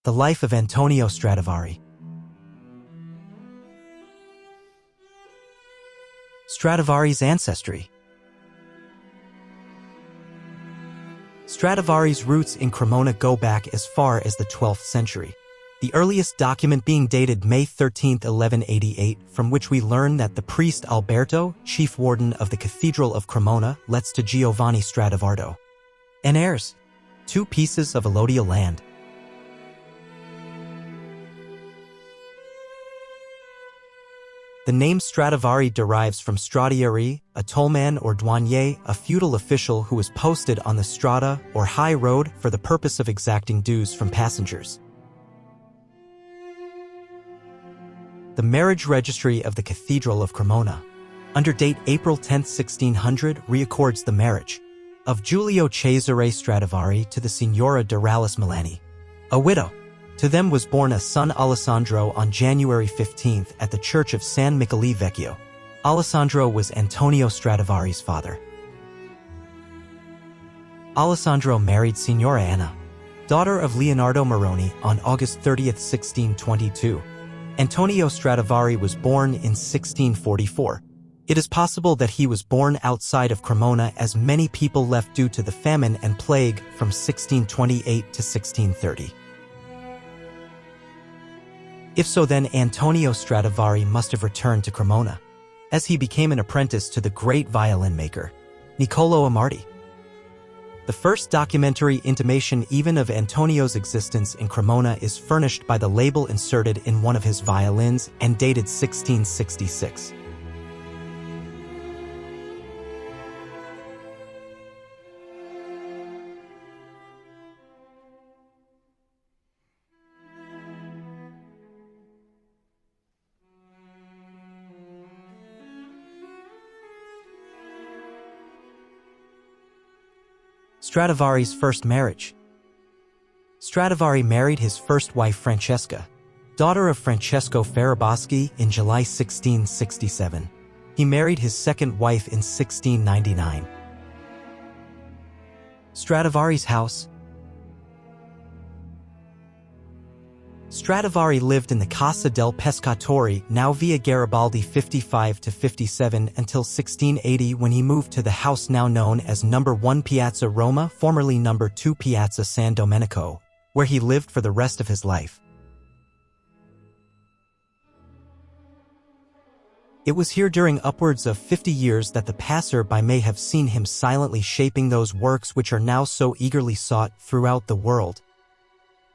The life of Antonio Stradivari. Stradivari's ancestry. Stradivari's roots in Cremona go back as far as the 12th century. The earliest document being dated May 13, 1188, from which we learn that the priest Alberto, chief warden of the Cathedral of Cremona, lets to Giovanni Stradivardo and heirs 2 pieces of allodial land. The name Stradivari derives from Stradivari, a tollman or douanier, a feudal official who was posted on the strada or high road for the purpose of exacting dues from passengers. The marriage registry of the Cathedral of Cremona, under date April 10, 1600, records the marriage of Giulio Cesare Stradivari to the Signora Doralis Milani, a widow. To them was born a son Alessandro on January 15 at the church of San Michele Vecchio. Alessandro was Antonio Stradivari's father. Alessandro married Signora Anna, daughter of Leonardo Moroni, on August 30, 1622. Antonio Stradivari was born in 1644. It is possible that he was born outside of Cremona, as many people left due to the famine and plague from 1628 to 1630. If so, then Antonio Stradivari must have returned to Cremona, as he became an apprentice to the great violin maker, Niccolò Amarti. The first documentary intimation even of Antonio's existence in Cremona is furnished by the label inserted in one of his violins and dated 1666. Stradivari's first marriage. Stradivari married his first wife Francesca, daughter of Francesco Ferraboschi, in July 1667. He married his second wife in 1699. Stradivari's house. Stradivari lived in the Casa del Pescatore, now Via Garibaldi 55-57, until 1680, when he moved to the house now known as No. 1 Piazza Roma, formerly No. 2 Piazza San Domenico, where he lived for the rest of his life. It was here during upwards of 50 years that the passer-by may have seen him silently shaping those works which are now so eagerly sought throughout the world.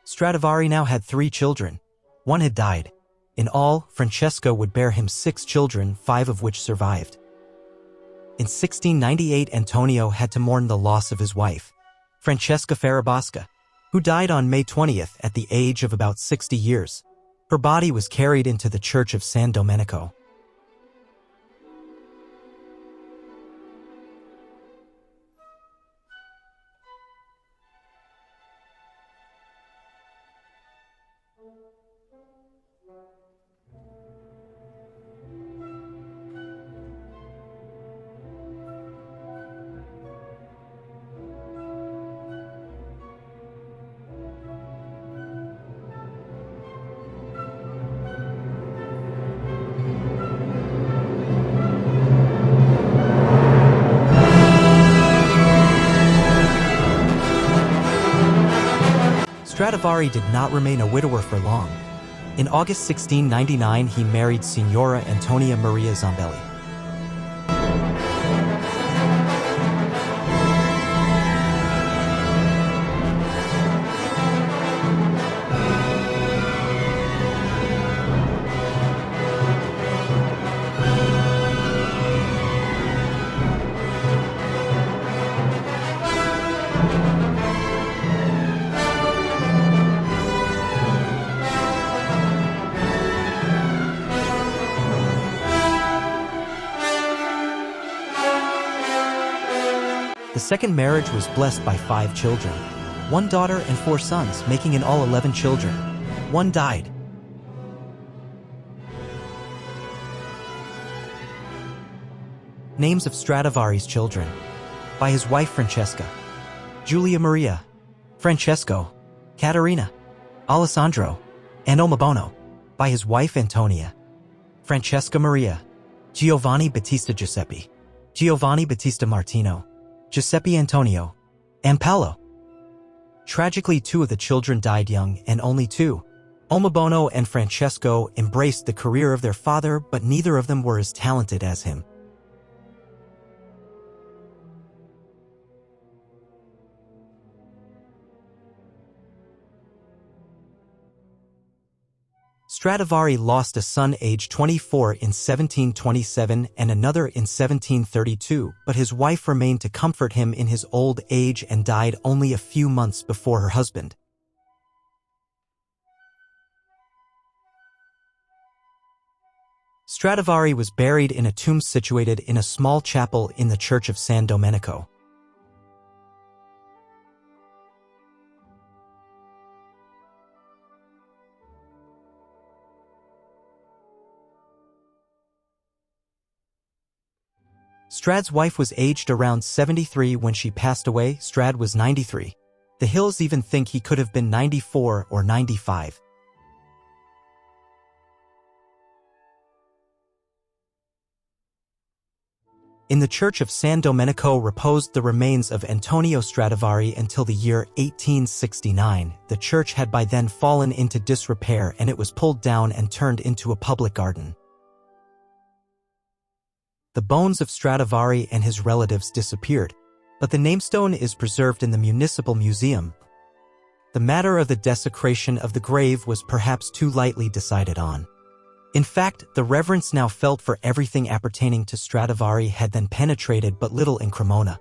Stradivari now had 3 children. 1 had died. In all, Francesco would bear him 6 children, 5 of which survived. In 1698, Antonio had to mourn the loss of his wife, Francesca Ferraboschi, who died on May 20th at the age of about 60 years. Her body was carried into the church of San Domenico. Stradivari did not remain a widower for long. In August 1699, he married Signora Antonia Maria Zambelli. The second marriage was blessed by 5 children, 1 daughter and 4 sons, making in all 11 children. 1 died. Names of Stradivari's children. By his wife Francesca: Giulia Maria, Francesco, Caterina, Alessandro, and Omobono, by his wife Antonia, Francesca Maria, Giovanni Battista Giuseppe, Giovanni Battista Martino, Giuseppe Antonio, and Paolo. Tragically, 2 of the children died young, and only 2, Omobono and Francesco, embraced the career of their father, but neither of them were as talented as him. Stradivari lost a son aged 24 in 1727 and another in 1732, but his wife remained to comfort him in his old age and died only a few months before her husband. Stradivari was buried in a tomb situated in a small chapel in the church of San Domenico. Strad's wife was aged around 73 when she passed away. Strad was 93. The Hills even think he could have been 94 or 95. In the church of San Domenico reposed the remains of Antonio Stradivari until the year 1869. The church had by then fallen into disrepair and it was pulled down and turned into a public garden. The bones of Stradivari and his relatives disappeared, but the namestone is preserved in the Municipal Museum. The matter of the desecration of the grave was perhaps too lightly decided on. In fact, the reverence now felt for everything appertaining to Stradivari had then penetrated but little in Cremona.